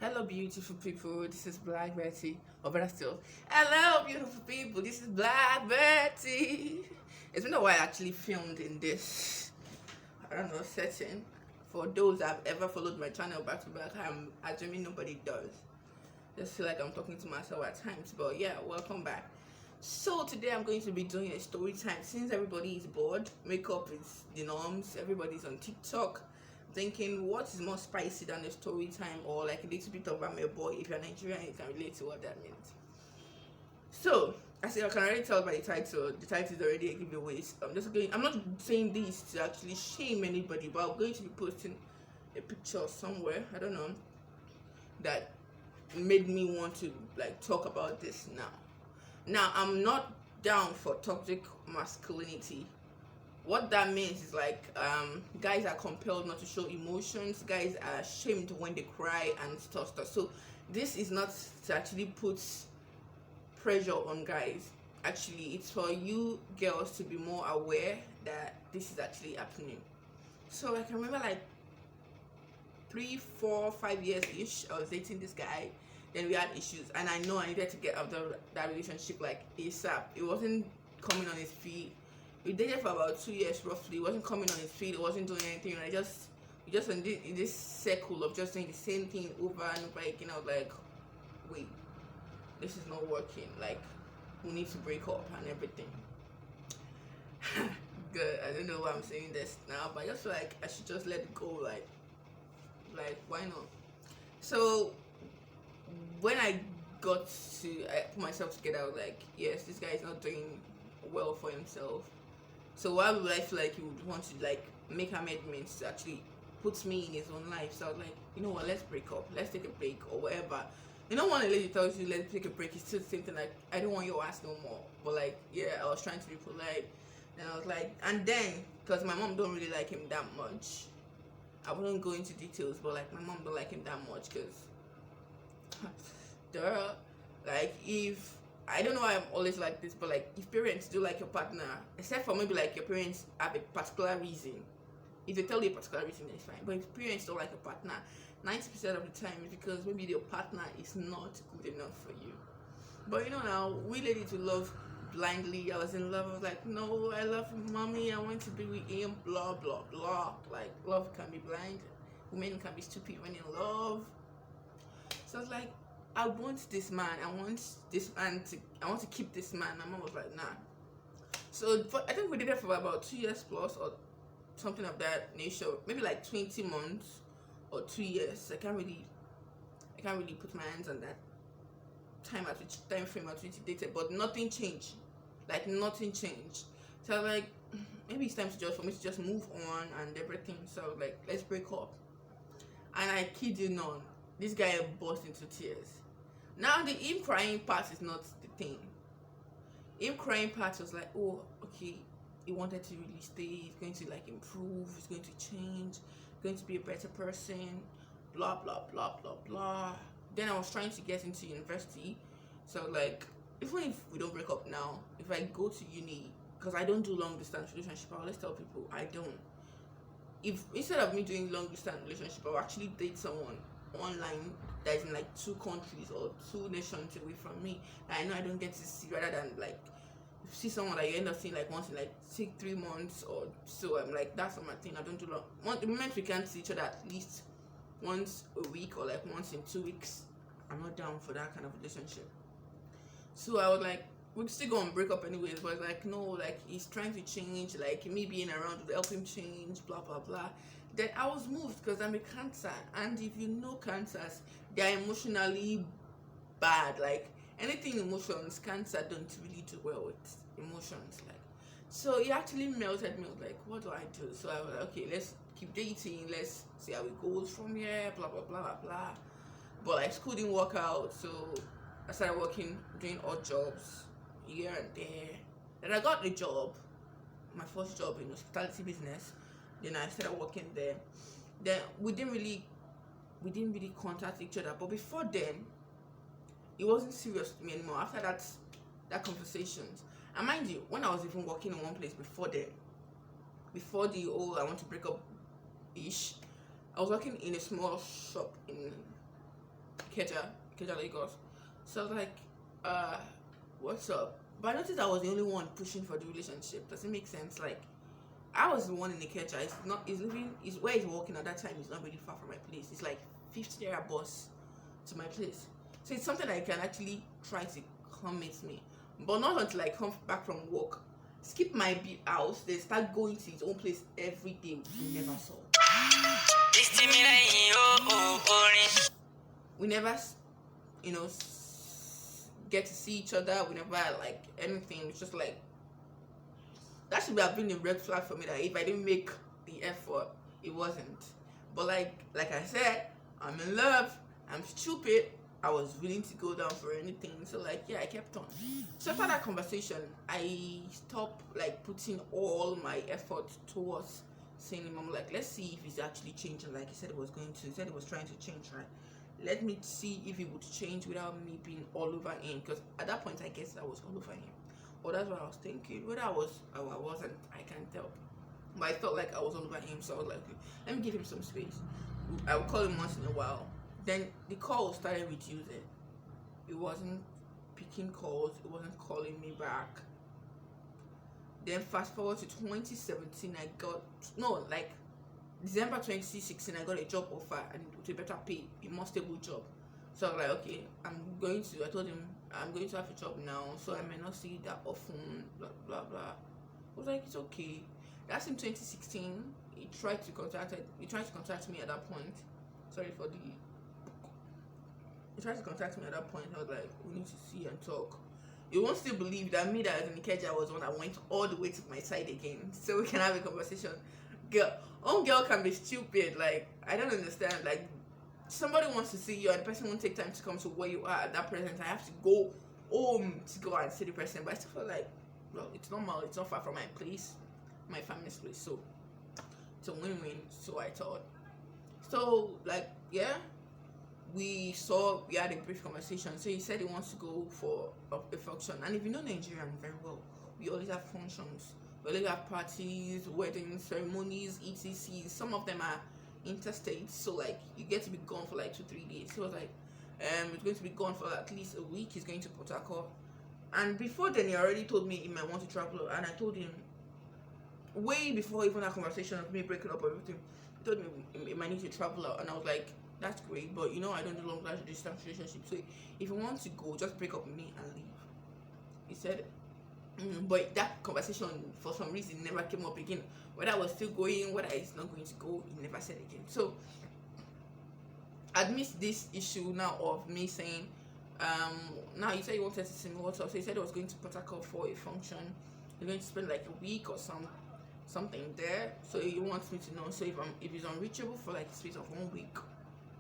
Hello, beautiful people. This is Black Betty. Or better still, hello, beautiful people. This is Black Betty. It's been a while I actually filmed in this, I don't know, setting. For those that have ever followed my channel back to back, I'm assuming nobody does. Just feel like I'm talking to myself at times. But yeah, welcome back. So today I'm going to be doing a story time. Since everybody is bored, makeup is the norms, everybody's on TikTok thinking what is more spicy than a story time or like a little bit of I'm a boy. If you're Nigerian, you can relate to what that means. So as you can already tell by the title is already a giveaway. So I'm not saying this to actually shame anybody, but I'm going to be posting a picture somewhere, I don't know, that made me want to like talk about this now. Now I'm not down for toxic masculinity. What that means is like guys are compelled not to show emotions, guys are ashamed when they cry and stuff. So this is not to actually put pressure on guys. Actually, it's for you girls to be more aware that this is actually happening. So I can remember like 3, 4, 5 years ish I was dating this guy. Then we had issues and I know I needed to get out of that relationship like ASAP. It wasn't coming on his feet. We dated for about 2 years roughly. It wasn't coming on his feet. It wasn't doing anything. I just in this circle of just doing the same thing over and over again. I was like, wait, this is not working. Like, we need to break up and everything. Good. I don't know why I'm saying this now, but I just feel like I should just let it go. Like why not? So when I put myself together, I was like, yes, this guy is not doing well for himself. So why would I feel like he would want to like make amendments to actually put me in his own life? So I was like, you know what, let's break up, let's take a break or whatever. You know when a lady tells you let's take a break, it's still the same thing like I don't want your ass no more. But like yeah, I was trying to be polite. And I was like, and then because my mom don't really like him that much, I wouldn't go into details, but like my mom don't like him that much because duh. Like if I don't know why I'm always like this, but like if parents do like your partner, except for maybe like your parents have a particular reason. If they tell you a particular reason, it's fine. But if parents don't like a partner, 90% of the time is because maybe your partner is not good enough for you. But you know now, we ladies to love blindly. I was in love. I was like, no, I love mommy. I want to be with him. Blah blah blah. Like love can be blind. Women can be stupid when in love. So I was like, I want this man. I want to keep this man. My mom was like, nah. So I think we did it for about 2 years plus or something of that nature. Maybe like 20 months or 2 years. I can't really put my hands on that time frame at which we dated, but nothing changed. Like nothing changed. So I was like, maybe it's time to just for me to just move on and everything. So I was like, let's break up. And I kid you not, this guy burst into tears. Now the him crying part is not the thing. Him crying part was like, oh, okay, he wanted to really stay, he's going to like improve, he's going to change, he's going to be a better person, blah blah blah blah blah. Then I was trying to get into university. So like even if we don't break up now, if I go to uni, because I don't do long distance relationship, I always tell people I don't. If instead of me doing long distance relationship, I'll actually date someone online that is in like 2 countries or 2 nations away from me that I know I don't get to see, rather than like see someone that you end up seeing like once in like 3 months or so. I'm like, that's not my thing. I don't do long. The moment we can't see each other at least once a week or like once in 2 weeks, I'm not down for that kind of relationship. So I was like, we're still gonna break up anyways, but it's like no, like he's trying to change, like me being around would help him change, blah blah blah. Then I was moved because I'm a Cancer, and if you know Cancers, they're emotionally bad. Like anything emotions, Cancer don't really do well with emotions. Like so it actually melted me. I was like, what do I do? So I was like, okay, let's keep dating, let's see how it goes from here, blah blah blah blah blah. But like school didn't work out, so I started working, doing odd jobs here and there. Then I got a job, my first job in hospitality business. Then I started working there. Then we didn't really contact each other. But before then, it wasn't serious to me anymore. After that conversations, and mind you, when I was even working in one place before then, before the I want to break up ish, I was working in a small shop in Ikeja, Lagos. So I was like, what's up? But I noticed I was the only one pushing for the relationship. Does it make sense? Like, I was the one in Ikeja. It's not. He's living. Is where he's working at that time. Is not really far from my place. It's like 50 naira bus to my place. So it's something I can actually try to commit me, but not until I come back from work. Skip my house, then start going to his own place every day. We never saw. We never, you know, get to see each other. We never like anything. It's just like that should have been a red flag for me that if I didn't make the effort, it wasn't. But like I said, I'm in love. I'm stupid. I was willing to go down for anything. So like yeah, I kept on. So after that conversation, I stopped like putting all my effort towards seeing him. I'm like, let's see if he's actually changing like he said he was going to. He said he was trying to change, right? Let me see if he would change without me being all over him. Because at that point I guess I was all over him. Or that's what I was thinking. Whether I was or I wasn't, I can't tell. But I felt like I was all over him, so I was like, okay, let me give him some space. I would call him once in a while. Then the calls started reducing. It wasn't picking calls. It wasn't calling me back. Then fast forward to 2017, I got December 2016, I got a job offer and with a better pay, a more stable job. So I was like, okay, I told him I'm going to have a job now, so I may not see that often. Blah blah blah. I was like, it's okay. That's in 2016. He tried to contact me at that point. Sorry for the. He tried to contact me at that point. I was like, we need to see and talk. You won't still believe that me that was in Ikeja was one that went all the way to my side again, so we can have a conversation. Girl can be stupid. Like I don't understand. Like somebody wants to see you and the person won't take time to come to where you are at that present. I have to go home to go and see the person, but I still feel like, well, it's normal. It's not far from my place, my family's place, so it's a win-win. So I thought. So like yeah, we had a brief conversation. So he said he wants to go for a function, and if you know Nigerian very well, we always have functions. We always have parties, weddings, ceremonies, etc. Some of them are interstate, so like you get to be gone for like 2-3 days. So I was like, it's going to be gone for at least a week. He's going to Port Harcourt, and before then he already told me he might want to travel, and I told him way before even that conversation of me breaking up or everything. He told me he might need to travel out, and I was like, that's great, but you know I don't do long distance relationship, so if you want to go, just break up with me and leave. He said, but that conversation for some reason never came up again. Whether I was still going, whether it's not going to go, he never said again. So amidst this issue now of me saying, now he said he wanted to see me what's up. So he said he was going to Port Harcourt for a function. He's going to spend like a week or something there. So he wants me to know. So if he's unreachable for like a space of 1 week,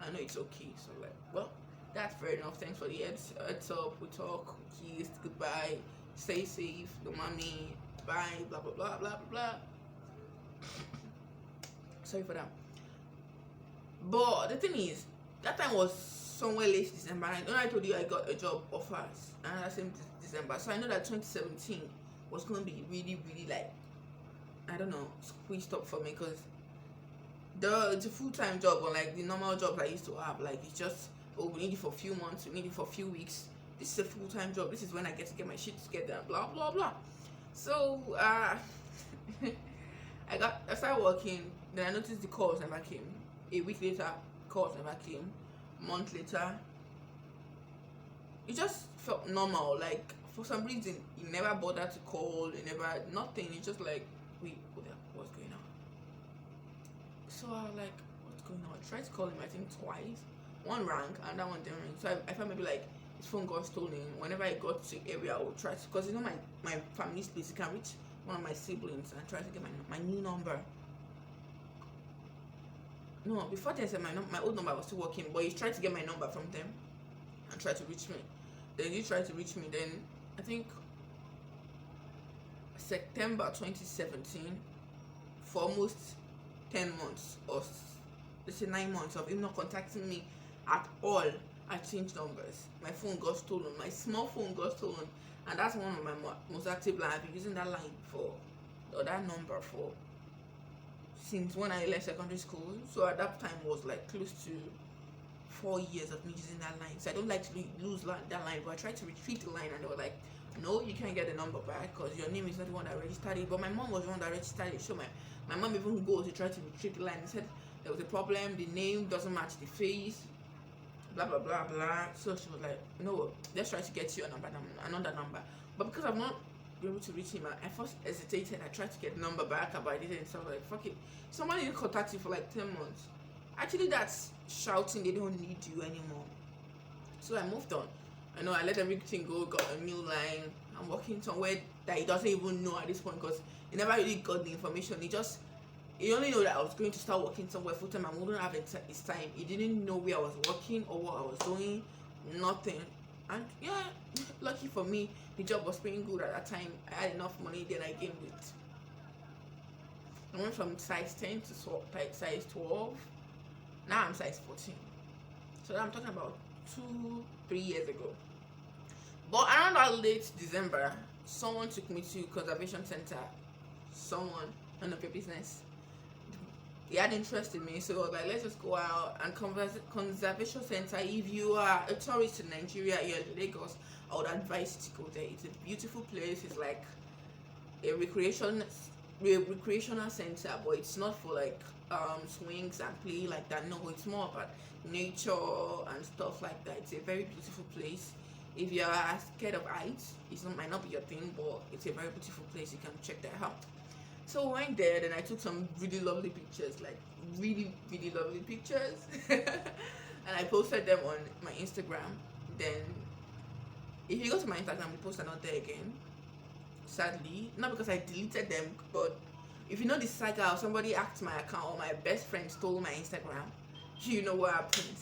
I know it's okay. So like, well, that's fair enough. Thanks for the heads up. We talk, we kissed, goodbye, stay safe, no money, bye, blah blah blah blah blah. Sorry for that. But the thing is, that time was somewhere late December. I know I told you I got a job offers and that same December. So I know that 2017 was going to be really, really like, I don't know, squeezed up for me, because it's a full-time job, or like the normal jobs I used to have. Like it's just, oh, we need it for a few months, we need it for a few weeks. This is a full-time job. This is when I get to get my shit together. Blah blah blah. So I started working. Then I noticed the calls never came. A week later, calls never came. A month later, it just felt normal. Like for some reason, he never bothered to call. He never nothing. It's just like, wait, what's going on? So I was like, what's going on? I tried to call him, I think twice. One rang and that one didn't ring. So I felt maybe like his phone got stolen. Whenever I got to the area, I would try to, because you know my family's place, you can reach one of my siblings and try to get my new number. No, before then, my old number was still working, but he tried to get my number from them and tried to reach me. Then he tried to reach me. Then I think September 2017, for almost 10 months or let's say 9 months of him not contacting me at all, I changed numbers. My phone got stolen. My small phone got stolen, and that's one of my most active lines. I've been using that line that number for since when I left secondary school. So at that time was like close to 4 years of me using that line. So I don't like to lose that line, but I tried to retrieve the line and they were like, no, you can't get the number back because your name is not the one that registered it. But my mom was the one that registered it. So my mom even goes to try to retrieve the line and said there was a problem, the name doesn't match the face, blah blah blah blah. So she was like, no, let's try to get you another number. But because I'm not able to reach him, I first hesitated. I tried to get the number back, but I didn't. So I was like, fuck it. Somebody didn't contact you for like 10 months. Actually, that's shouting they don't need you anymore. So I moved on. I know I let everything go, got a new line. I'm working somewhere that he doesn't even know at this point because he never really got the information. He only know that I was going to start working somewhere full time. I wouldn't have his time. He didn't know where I was working or what I was doing. Nothing. And yeah, lucky for me, the job was paying good at that time. I had enough money, then I gained it. I went from size 10 to size 12. Now I'm size 14. So I'm talking about 2-3 years ago. But around that late December, someone took me to conservation center. Someone, none of your business. He had interest in me, so I was like, let's just go out and conservation center. If you are a tourist in Nigeria, you're in Lagos, I would advise you to go there. It's a beautiful place. It's like a recreational center, but it's not for like swings and play like that. No, it's more about nature and stuff like that. It's a very beautiful place. If you are scared of heights, might not be your thing, but it's a very beautiful place. You can check that out. So we went there, then I took some really lovely pictures, like really lovely pictures. And I posted them on my Instagram. Then if you go to my Instagram, the posts are not there again, sadly. Not because I deleted them, but if you know the saga of somebody hacked my account or my best friend stole my Instagram, you know what happened.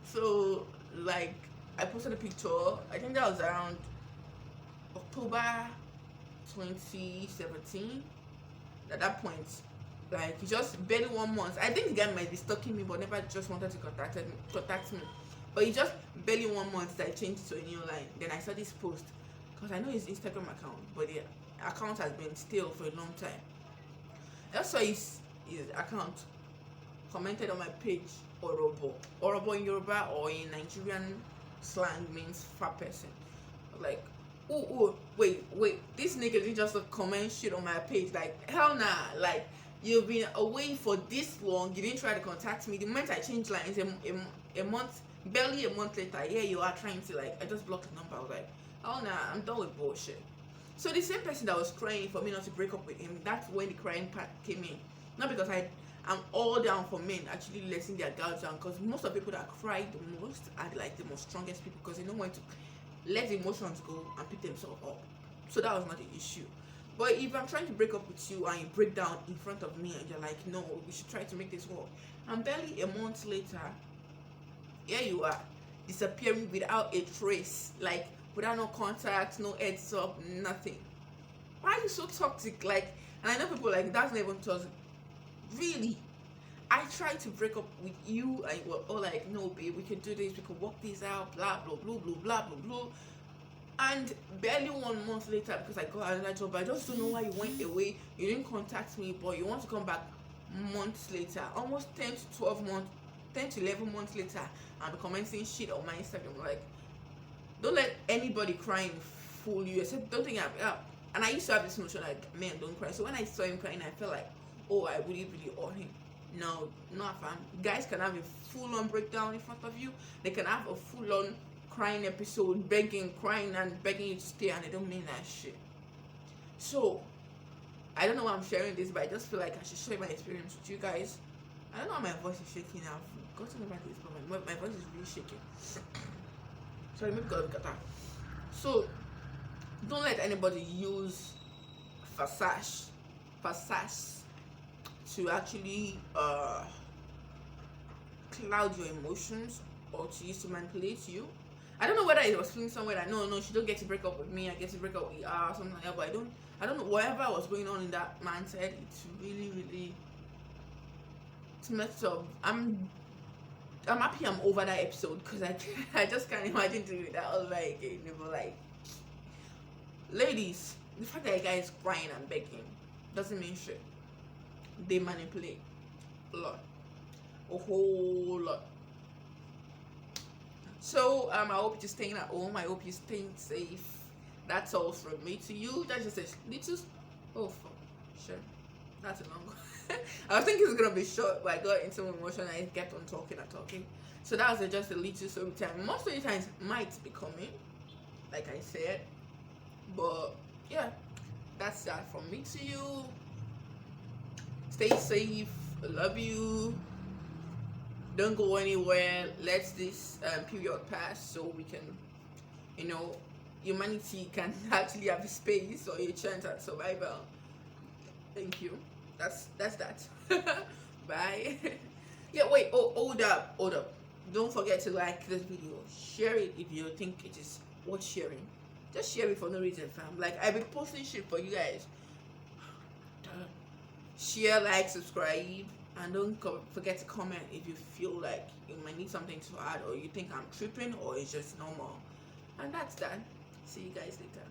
So like I posted a picture, I think that was around October 2017. At that point, like just barely 1 month. I think the guy might be stalking me, but never just wanted to contact me. But he just barely 1 month that I changed to a new line. Then I saw this post because I know his Instagram account, but the account has been stale for a long time. I just saw his account commented on my page, Orobo. Orobo in Yoruba or in Nigerian slang means fat person. Like, oh, wait, this nigga didn't just comment shit on my page. Like, hell nah. Like, you've been away for this long, you didn't try to contact me. The moment I changed lines, a month, barely a month later, here you are trying to, like, I just blocked the number. I was like, oh nah, I'm done with bullshit. So the same person that was crying for me not to break up with him, that's when the crying part came in. Not because I'm all down for men actually letting their guards down, because most of the people that cry the most are like the most strongest people, because they don't want to let the emotions go and pick themselves up. So that was not the issue. But if I'm trying to break up with you and you break down in front of me and you're like, no, we should try to make this work, and barely a month later, here you are disappearing without a trace, like without no contact, no heads up, nothing. Why are you so toxic? Like, and I know people like, that's not even toxic. Really, I tried to break up with you and you were all like, no babe, we can do this, we can work this out, blah blah blah blah blah blah blah. And barely 1 month later, because I got another job, I just don't know why you went away. You didn't contact me, but you want to come back months later, almost 10 to 12 months, 10 to 11 months later, and be commenting shit on my Instagram. Like, don't let anybody crying fool you. Except don't think I'm up. And I used to have this notion like, men don't cry. So when I saw him crying, I felt like, oh, I really owe him. No, not fam. Guys can have a full-on breakdown in front of you. They can have a full-on crying episode, crying and begging you to stay, and they don't mean that shit. So I don't know why I'm sharing this, but I just feel like I should share my experience with you guys. I don't know why my voice is shaking now. I've gotten over this, but my voice is really shaking. Sorry, maybe because of guitar. So don't let anybody use facade to actually cloud your emotions or to use to manipulate you. I don't know whether it was feeling somewhere that no, she don't get to break up with me, I get to break up with her or something like that, but I don't know, whatever was going on in that mindset, it's really it's messed up. I'm happy I'm over that episode, because I just can't imagine doing that all over again. But like, ladies, the fact that a guy is crying and begging doesn't mean shit. They manipulate a lot, a whole lot. So I hope you're staying at home. I hope you're staying safe. That's all from me to you. That's just a little. Oh, fuck. Sure. That's a long one. I was thinking it was gonna be short, but I got into emotion and I kept on talking and talking. So that was just a little story time. Most of the times might be coming, like I said. But yeah, that's that from me to you. Stay safe. I love you. Don't go anywhere. Let this period pass so we can, you know, humanity can actually have a space or a chance at survival. Thank you. That's that. Bye. Yeah, wait. Oh, hold up. Don't forget to like this video. Share it if you think it is worth sharing. Just share it for no reason, fam. Like I be posting shit for you guys. Share, like, subscribe, and don't forget to comment if you feel like you might need something to add or you think I'm tripping or it's just normal. And that's that. See you guys later.